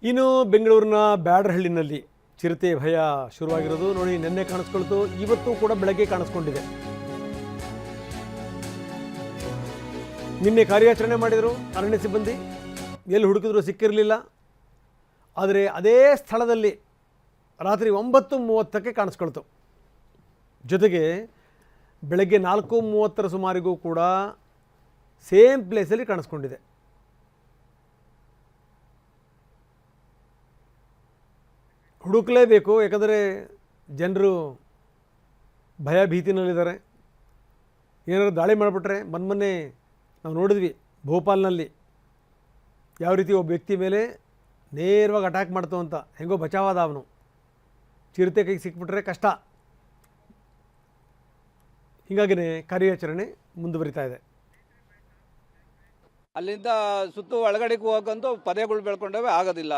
ಇನ್ನು ಬೆಂಗಳೂರಿನ ಬ್ಯಾಡರಹಳ್ಳಿನಲ್ಲಿ ಚಿರತೆ ಭಯ ಶುರುವಾಗಿರೋದು ನೋಡಿ. ನಿನ್ನೆ ಕಾಣಿಸ್ಕೊಳ್ತು, ಇವತ್ತು ಕೂಡ ಬೆಳಗ್ಗೆ ಕಾಣಿಸ್ಕೊಂಡಿದೆ. ನಿನ್ನೆ ಕಾರ್ಯಾಚರಣೆ ಮಾಡಿದರು ಅರಣ್ಯ ಸಿಬ್ಬಂದಿ, ಎಲ್ಲಿ ಹುಡುಕಿದ್ರು ಸಿಕ್ಕಿರಲಿಲ್ಲ. ಆದರೆ ಅದೇ ಸ್ಥಳದಲ್ಲಿ ರಾತ್ರಿ 9:30ಕ್ಕೆ ಕಾಣಿಸ್ಕೊಳ್ತು. ಜೊತೆಗೆ ಬೆಳಗ್ಗೆ 4:30 ಸುಮಾರಿಗೂ ಕೂಡ ಸೇಮ್ ಪ್ಲೇಸಲ್ಲಿ ಕಾಣಿಸ್ಕೊಂಡಿದೆ. ಹುಡುಕಲೇಬೇಕು, ಯಾಕಂದರೆ ಜನರು ಭಯ ಭೀತಿನಲ್ಲಿದ್ದಾರೆ. ಏನಾದರೂ ದಾಳಿ ಮಾಡಿಬಿಟ್ರೆ, ಮೊನ್ನೆ ನಾವು ನೋಡಿದ್ವಿ ಭೋಪಾಲ್ನಲ್ಲಿ ಯಾವ ರೀತಿ ಒಬ್ಬ ವ್ಯಕ್ತಿ ಮೇಲೆ ನೇರವಾಗಿ ಅಟ್ಯಾಕ್ ಮಾಡ್ತು ಅಂತ. ಹೆಂಗೋ ಬಚಾವಾದ ಅವನು. ಚಿರತೆ ಕೈಗೆ ಸಿಕ್ಬಿಟ್ರೆ ಕಷ್ಟ. ಹೀಗಾಗಿಯೇ ಕಾರ್ಯಾಚರಣೆ ಮುಂದುವರಿತಾ ಇದೆ. ಅಲ್ಲಿಂದ ಸುತ್ತು ಒಳಗಡೆಗೆ ಹೋಗಂತೂ ಪದೇಗಳು ಬೆಳ್ಕೊಂಡವೆ, ಆಗೋದಿಲ್ಲ.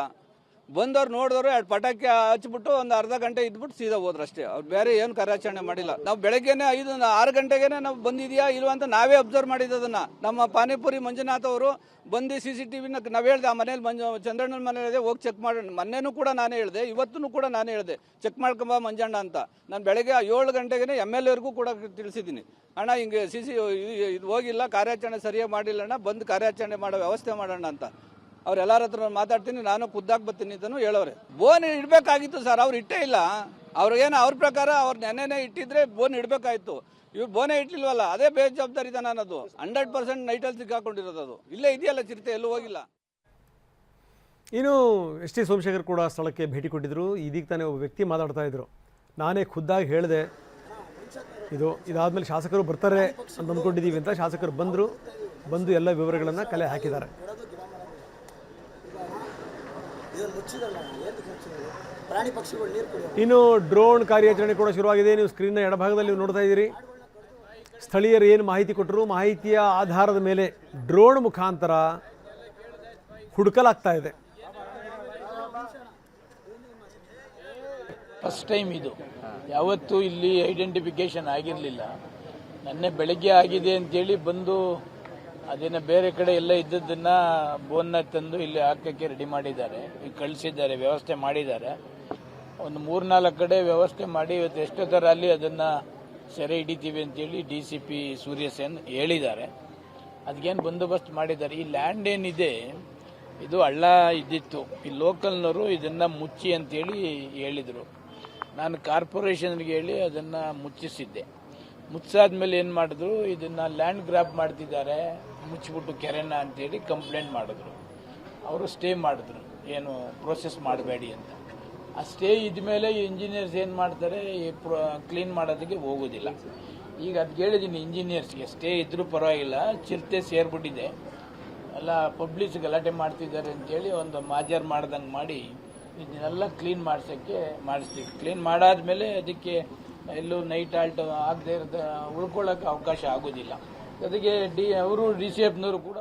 ಬಂದವ್ರು ನೋಡಿದವರು 2 ಪಟಾಕಿ ಹಚ್ಬಿಟ್ಟು ಒಂದು ಅರ್ಧ ಗಂಟೆ ಇದ್ಬಿಟ್ಟು ಸೀದಾ ಹೋದ್ರು ಅಷ್ಟೇ. ಅವ್ರು ಬೇರೆ ಏನು ಕಾರ್ಯಾಚರಣೆ ಮಾಡಿಲ್ಲ. ನಾವು ಬೆಳಗ್ಗೆನೆ 6 ಗಂಟೆಗೆ ನಾವು ಬಂದಿದೆಯಾ ಇಲ್ವಾ ಅಂತ ನಾವೇ ಅಬ್ಸರ್ವ್ ಮಾಡಿದ್ದದನ್ನ. ನಮ್ಮ ಪಾನಿಪುರಿ ಮಂಜುನಾಥ್ ಅವರು ಬಂದು CCTV ನಾವು ಹೇಳ್ದೆ, ಆ ಮನೇಲಿ ಚಂದ್ರಣ್ಣನ ಮನೇಲಿ ಹೋಗಿ ಚೆಕ್ ಮಾಡೋಣ. ಮೊನ್ನೆನೂ ಕೂಡ ನಾನೇ ಹೇಳಿದೆ, ಇವತ್ತೂ ಕೂಡ ನಾನೇ ಹೇಳಿದೆ ಚೆಕ್ ಮಾಡ್ಕೊಂಬ ಮಂಜಣ್ಣ ಅಂತ. ನಾನು ಬೆಳಗ್ಗೆ 7 ಗಂಟೆಗೆ MLAವರೆಗೂ ಕೂಡ ತಿಳಿಸಿದ್ದೀನಿ. ಅಣ್ಣ ಹಿಂಗೆ ಇದು ಹೋಗಿಲ್ಲ, ಕಾರ್ಯಾಚರಣೆ ಸರಿಯಾಗಿ ಮಾಡಿಲ್ಲ ಅಣ್ಣ, ಬಂದು ಕಾರ್ಯಾಚರಣೆ ಮಾಡೋ ವ್ಯವಸ್ಥೆ ಮಾಡೋಣ ಅಂತ. ಅವ್ರೆಲ್ಲರ ಹತ್ರ ಮಾತಾಡ್ತೀನಿ, ನಾನು ಖುದ್ದಾಗಿ ಬರ್ತೀನಿ ಅಂತಲೂ ಹೇಳೋರೆ. ಬೋನ್ ಇಡಬೇಕಾಗಿತ್ತು ಸರ್, ಅವ್ರು ಇಟ್ಟೇ ಇಲ್ಲ. ಅವ್ರಿಗೇನು ಅವ್ರ ಪ್ರಕಾರ ಅವ್ರು ನೆನ್ನೆನೇ ಇಟ್ಟಿದ್ರೆ ಬೋನ್ ಇಡಬೇಕಾಗಿತ್ತು. ಇವ್ರು ಬೋನೇ ಇಟ್ಟಿಲ್ವಲ್ಲ, ಅದೇ ಬೇಜವಾಬ್ದಾರಿ ಇದೆ. ನಾನು ಅದು 100% ನೈಟಲ್ಲಿ ಸಿಕ್ಕಾಕೊಂಡಿರೋದು. ಅದು ಇಲ್ಲೇ ಇದೆಯಲ್ಲ ಚಿರತೆ, ಎಲ್ಲೂ ಹೋಗಿಲ್ಲ. ಇನ್ನು ಎಸ್ ಟಿ ಸೋಮಶೇಖರ್ ಕೂಡ ಸ್ಥಳಕ್ಕೆ ಭೇಟಿ ಕೊಟ್ಟಿದ್ದರು. ಇದೀಗ ತಾನೇ ಒಬ್ಬ ವ್ಯಕ್ತಿ ಮಾತಾಡ್ತಾ ಇದ್ರು, ನಾನೇ ಖುದ್ದಾಗಿ ಹೇಳಿದೆ ಇದಾದಮೇಲೆ ಶಾಸಕರು ಬರ್ತಾರೆ ಅಂತ ಅಂದ್ಕೊಂಡಿದ್ದೀವಿ ಅಂತ. ಶಾಸಕರು ಬಂದು ಎಲ್ಲ ವಿವರಗಳನ್ನು ಕಲೆ ಹಾಕಿದ್ದಾರೆ. ಇನ್ನು ಡ್ರೋನ್ ಕಾರ್ಯಾಚರಣೆ ಕೂಡ ಶುರುವಾಗಿದೆ. ನೀವು ಸ್ಕ್ರೀನ್ನ ಎಡಭಾಗದಲ್ಲಿ ನೋಡ್ತಾ ಇದ್ದೀರಿ. ಸ್ಥಳೀಯರು ಏನು ಮಾಹಿತಿ ಕೊಟ್ಟರು, ಮಾಹಿತಿಯ ಆಧಾರದ ಮೇಲೆ ಡ್ರೋನ್ ಮುಖಾಂತರ ಹುಡುಕಲಾಗ್ತಾ ಇದೆ. ಫಸ್ಟ್ ಟೈಮ್ ಇದು, ಯಾವತ್ತೂ ಇಲ್ಲಿ ಐಡೆಂಟಿಫಿಕೇಶನ್ ಆಗಿರಲಿಲ್ಲ. ನೆನ್ನೆ ಬೆಳಗ್ಗೆ ಆಗಿದೆ ಅಂತೇಳಿ ಬಂದು ಅದನ್ನು ಬೇರೆ ಕಡೆ ಎಲ್ಲ ಇದ್ದದ್ದನ್ನು ಬೋನ್ನ ತಂದು ಇಲ್ಲಿ ಹಾಕಕ್ಕೆ ರೆಡಿ ಮಾಡಿದ್ದಾರೆ, ಈಗ ಕಳಿಸಿದ್ದಾರೆ, ವ್ಯವಸ್ಥೆ ಮಾಡಿದ್ದಾರೆ. ಒಂದು 3-4 ಕಡೆ ವ್ಯವಸ್ಥೆ ಮಾಡಿ ಇವತ್ತು ಎಷ್ಟೊತ್ತರಲ್ಲಿ ಅದನ್ನು ಸೆರೆ ಹಿಡಿತೀವಿ ಅಂತೇಳಿ DCP ಸೂರ್ಯಸೇನ್ ಹೇಳಿದ್ದಾರೆ. ಅದಕ್ಕೇನು ಬಂದೋಬಸ್ತ್ ಮಾಡಿದ್ದಾರೆ. ಈ ಲ್ಯಾಂಡ್ ಏನಿದೆ ಇದು ಹಳ್ಳ ಇದ್ದಿತ್ತು, ಈ ಲೋಕಲ್ನವರು ಇದನ್ನು ಮುಚ್ಚಿ ಅಂತೇಳಿ ಹೇಳಿದರು. ನಾನು ಕಾರ್ಪೊರೇಷನ್ಗೆ ಹೇಳಿ ಅದನ್ನು ಮುಚ್ಚಿಸಿದ್ದೆ. ಮುಚ್ಚಾದ್ಮೇಲೆ ಏನು ಮಾಡಿದ್ರು, ಇದನ್ನು ಲ್ಯಾಂಡ್ ಗ್ರಾಬ್ ಮಾಡ್ತಿದ್ದಾರೆ, ಮುಚ್ಚಿಬಿಟ್ಟು ಕೆರೆನ ಅಂತೇಳಿ ಕಂಪ್ಲೇಂಟ್ ಮಾಡಿದ್ರು. ಅವರು ಸ್ಟೇ ಮಾಡಿದ್ರು, ಏನು ಪ್ರೋಸೆಸ್ ಮಾಡಬೇಡಿ ಅಂತ. ಆ ಸ್ಟೇ ಇದ್ಮೇಲೆ ಇಂಜಿನಿಯರ್ಸ್ ಏನು ಮಾಡ್ತಾರೆ, ಕ್ಲೀನ್ ಮಾಡೋದಕ್ಕೆ ಹೋಗೋದಿಲ್ಲ. ಈಗ ಅದಕ್ಕೆ ಹೇಳಿದ್ದೀನಿ ಇಂಜಿನಿಯರ್ಸ್ಗೆ, ಸ್ಟೇ ಇದ್ರೂ ಪರವಾಗಿಲ್ಲ, ಚಿರತೆ ಸೇರ್ಬಿಟ್ಟಿದೆ, ಎಲ್ಲ ಪಬ್ಲಿಕ್ ಗಲಾಟೆ ಮಾಡ್ತಿದ್ದಾರೆ ಅಂತೇಳಿ ಒಂದು ಮಾಜರ್ ಮಾಡ್ದಂಗೆ ಮಾಡಿ ಇದನ್ನೆಲ್ಲ ಕ್ಲೀನ್ ಮಾಡಿಸ್ತೀವಿ. ಕ್ಲೀನ್ ಮಾಡಾದ್ಮೇಲೆ ಅದಕ್ಕೆ ಎಲ್ಲೂ ನೈಟ್ ಆಲ್ಟ್ ಆಗದೆ ಉಳ್ಕೊಳ್ಳೋಕೆ ಅವಕಾಶ ಆಗೋದಿಲ್ಲ. ಅದಕ್ಕೆ ಅವರು DCFನವರು ಕೂಡ